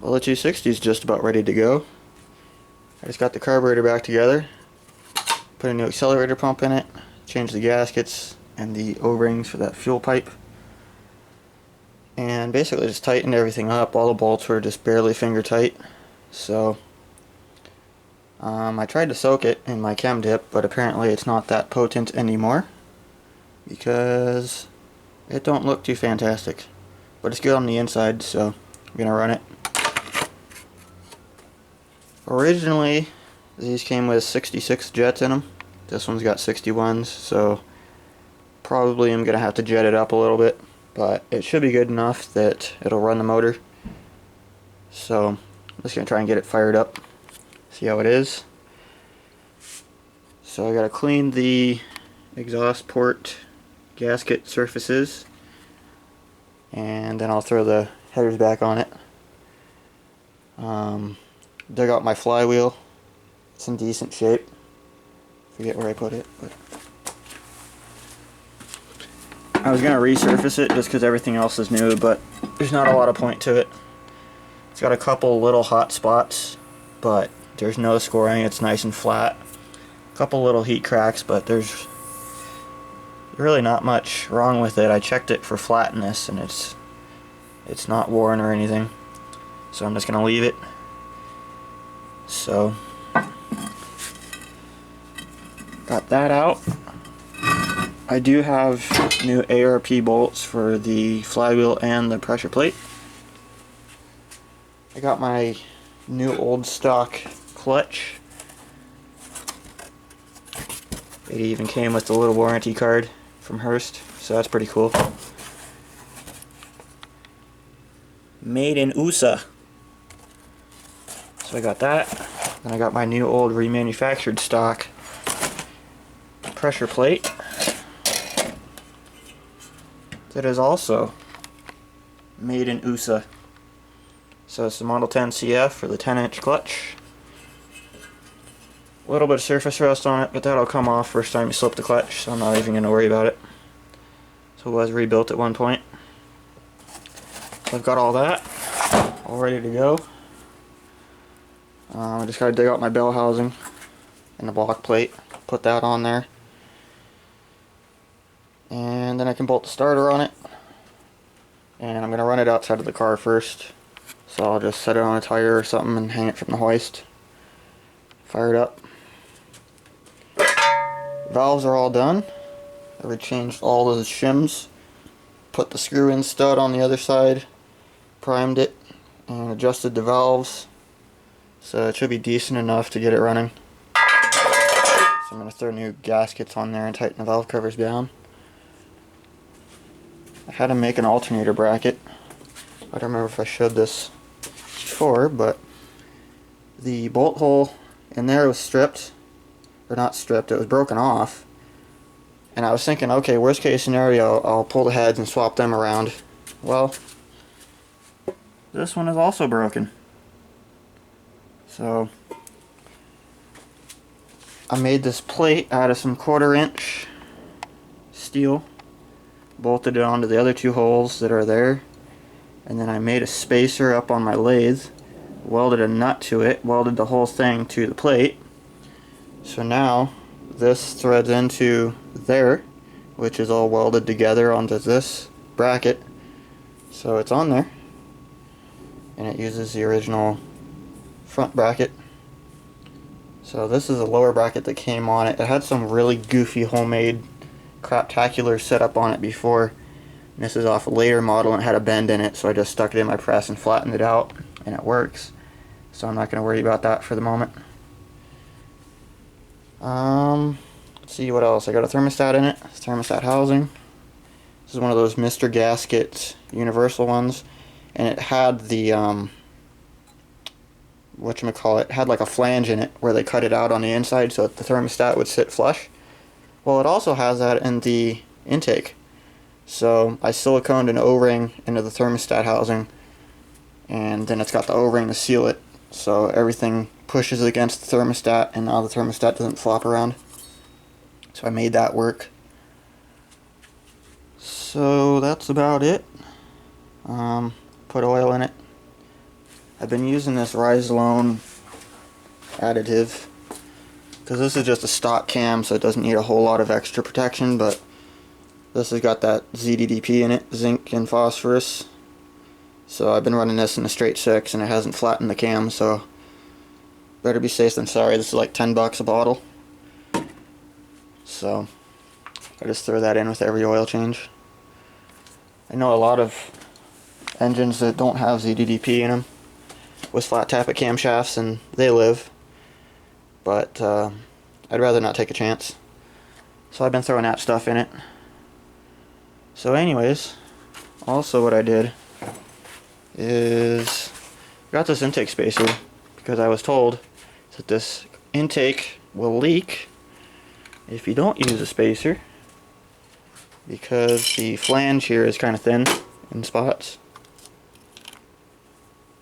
Well, the 260 is just about ready to go. I just got the carburetor back together, put a new accelerator pump in it, changed the gaskets and the O-rings for that fuel pipe, and basically just tightened everything up. All the bolts were just barely finger tight. So I tried to soak it in my chem dip, but apparently it's not that potent anymore because it don't look too fantastic. But it's good on the inside, so I'm gonna run it. Originally, these came with 66 jets in them. This one's got 61s, so probably I'm gonna have to jet it up a little bit, but it should be good enough that it'll run the motor. So I'm just gonna try and get it fired up, see how it is. So I gotta clean the exhaust port gasket surfaces, and then I'll throw the headers back on it. Dug out my flywheel. It's in decent shape. Forget where I put it, but I was gonna resurface it just because everything else is new, but there's not a lot of point to it. It's got a couple little hot spots, but there's no scoring. It's nice and flat. A couple little heat cracks, but there's really not much wrong with it. I checked it for flatness, and it's not worn or anything. So I'm just gonna leave it. So got that out. I do have new ARP bolts for the flywheel and the pressure plate. I got my new old stock clutch. It even came with the little warranty card from Hurst, so that's pretty cool. Made in USA. So I got that. Then I got my new old remanufactured stock pressure plate that is also made in USA. So it's the Model 10 CF for the 10-inch clutch. A little bit of surface rust on it, but that'll come off first time you slip the clutch, so I'm not even going to worry about it. So it was rebuilt at one point. So I've got all that all ready to go. I just got to dig out my bell housing and the block plate, put that on there, and then I can bolt the starter on it. And I'm going to run it outside of the car first, so I'll just set it on a tire or something and hang it from the hoist. Fire it up. Valves are all done. I rechanged all of the shims, put the screw-in stud on the other side, primed it, and adjusted the valves. So it should be decent enough to get it running. So I'm going to throw new gaskets on there and tighten the valve covers down. I had to make an alternator bracket. I don't remember if I showed this before, but the bolt hole in there was stripped, or not stripped, it was broken off. And I was thinking, okay, worst case scenario, I'll pull the heads and swap them around. Well, this one is also broken. So I made this plate out of some 1/4-inch steel, bolted it onto the other two holes that are there, and then I made a spacer up on my lathe, welded a nut to it, welded the whole thing to the plate. So now this threads into there, which is all welded together onto this bracket. So it's on there, and it uses the original front bracket. So this is a lower bracket that came on it. It had some really goofy homemade craptacular setup on it before. And this is off a later model and it had a bend in it, so I just stuck it in my press and flattened it out, and it works. So I'm not going to worry about that for the moment. Let's see what else. I got a thermostat in it. Thermostat housing. This is one of those Mr. Gasket universal ones, and it had the whatchamacallit, had like a flange in it where they cut it out on the inside so that the thermostat would sit flush. Well, it also has that in the intake. So I siliconed an O-ring into the thermostat housing, and then it's got the O-ring to seal it, so everything pushes against the thermostat and now the thermostat doesn't flop around. So I made that work. So that's about it. Put oil in it. I've been using this Rise-Alone additive because this is just a stock cam, so it doesn't need a whole lot of extra protection, but this has got that ZDDP in it, zinc and phosphorus. So I've been running this in a straight 6 and it hasn't flattened the cam, so better be safe than sorry. This is like $10 a bottle. So I just throw that in with every oil change. I know a lot of engines that don't have ZDDP in them with flat tappet camshafts, and they live, but I'd rather not take a chance. So I've been throwing that stuff in it. So anyways, also what I did is got this intake spacer because I was told that this intake will leak if you don't use a spacer, because the flange here is kind of thin in spots.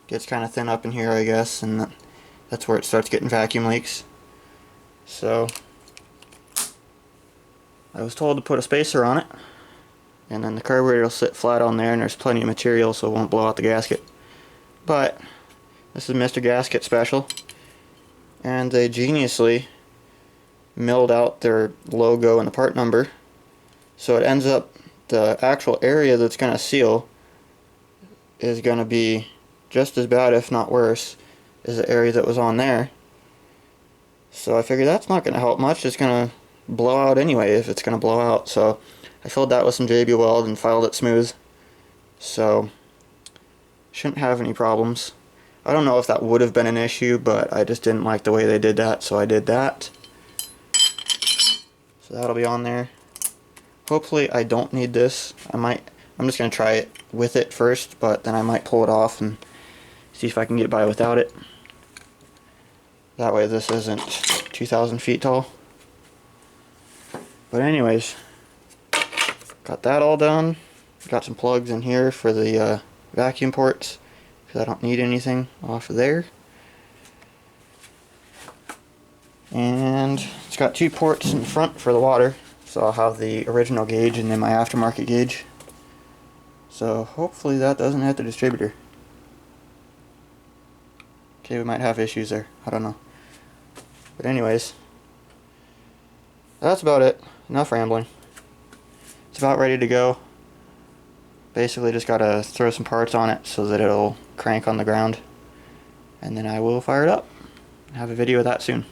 Gets kind of thin up in here, I guess, and that's where it starts getting vacuum leaks. So I was told to put a spacer on it, and then the carburetor will sit flat on there, and there's plenty of material so it won't blow out the gasket. But this is Mr. Gasket Special, and they geniusly milled out their logo and the part number, so it ends up the actual area that's going to seal is going to be just as bad, if not worse, as the area that was on there. So I figured that's not going to help much. It's going to blow out anyway if it's going to blow out. So I filled that with some JB Weld and filed it smooth. So shouldn't have any problems. I don't know if that would have been an issue, but I just didn't like the way they did that, so I did that. So that'll be on there. Hopefully I don't need this. I'm just going to try it with it first, but then I might pull it off and see if I can get by without it. That way this isn't 2,000 feet tall. But anyways, got that all done. Got some plugs in here for the vacuum ports, because I don't need anything off of there. And it's got 2 ports in front for the water, so I'll have the original gauge and then my aftermarket gauge. So hopefully that doesn't hit the distributor. Okay, we might have issues there, I don't know. But anyways, that's about it. Enough rambling. It's about ready to go. Basically just gotta throw some parts on it so that it'll crank on the ground, and then I will fire it up. Have a video of that soon.